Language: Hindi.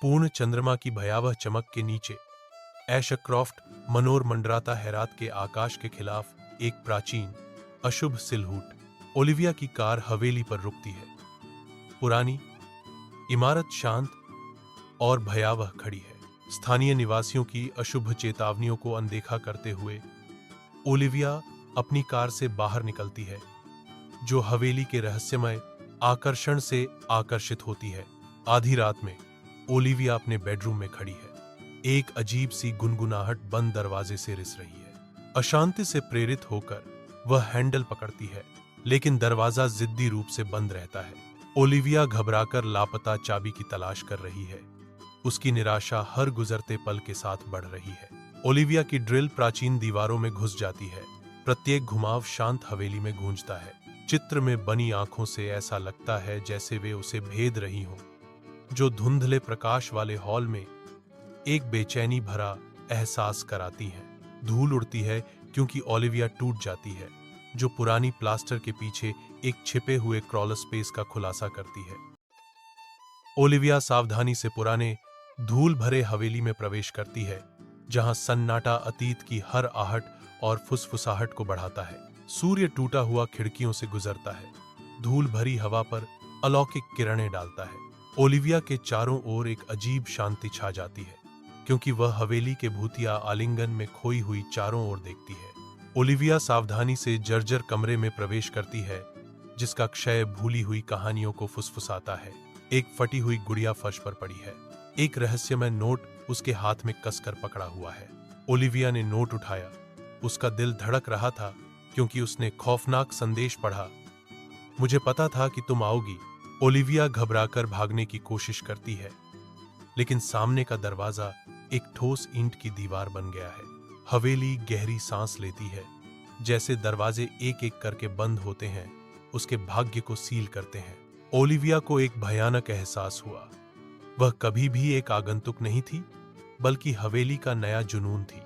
पूर्ण चंद्रमा की भयावह चमक के नीचे एशक्रॉफ्ट मनोर मंडराता हैरात के आकाश के खिलाफ एक प्राचीन अशुभ सिलहूट। ओलिविया की कार हवेली पर रुकती है। पुरानी इमारत शांत और भयावह खड़ी है। स्थानीय निवासियों की अशुभ चेतावनियों को अनदेखा करते हुए ओलिविया अपनी कार से बाहर निकलती है, जो हवेली के रहस्यमय आकर्षण से आकर्षित होती है। आधी रात में ओलिविया अपने बेडरूम में खड़ी है। एक अजीब सी गुनगुनाहट बंद दरवाजे से रिस रही है। अशांति से प्रेरित होकर वह हैंडल पकड़ती है, लेकिन दरवाजा जिद्दी रूप से बंद रहता है। ओलिविया घबराकर लापता चाबी की तलाश कर रही है। उसकी निराशा हर गुजरते पल के साथ बढ़ रही है। ओलिविया की ड्रिल प्राचीन दीवारों में घुस जाती है। प्रत्येक घुमाव शांत हवेली में गूंजता है। चित्र में बनी आंखों से ऐसा लगता है जैसे वे उसे भेद रही हों, जो धुंधले प्रकाश वाले हॉल में एक बेचैनी भरा एहसास कराती हैं। धूल उड़ती है क्योंकि ओलिविया टूट जाती है, जो पुरानी प्लास्टर के पीछे एक छिपे हुए क्रॉल स्पेस का खुलासा करती है। ओलिविया सावधानी से पुराने धूल भरे हवेली में प्रवेश करती है, जहां सन्नाटा अतीत की हर आहट और फुसफुसाहट को बढ़ाता है। सूर्य टूटा हुआ खिड़कियों से गुजरता है, धूल भरी हवा पर अलौकिक किरणें डालता है। ओलिविया के चारों ओर एक अजीब शांति छा जाती है, क्योंकि वह हवेली के भूतिया आलिंगन में खोई हुई चारों ओर देखती है। ओलिविया सावधानी से जर्जर कमरे में प्रवेश करती है, जिसका क्षय भूली हुई कहानियों को फुसफुसाता है। एक फटी हुई गुड़िया फर्श पर पड़ी है। एक रहस्यमय नोट उसके हाथ में कसकर पकड़ा हुआ है। ओलिविया ने नोट उठाया। उसका दिल धड़क रहा था, क्योंकि उसने खौफनाक संदेश पढ़ा। मुझे पता था कि तुम आओगी। ओलिविया घबराकर भागने की कोशिश करती है, लेकिन सामने का दरवाजा एक ठोस ईंट की दीवार बन गया है। हवेली गहरी सांस लेती है, जैसे दरवाजे एक एक करके बंद होते हैं, उसके भाग्य को सील करते हैं। ओलिविया को एक भयानक एहसास हुआ। वह कभी भी एक आगंतुक नहीं थी, बल्कि हवेली का नया जुनून थी।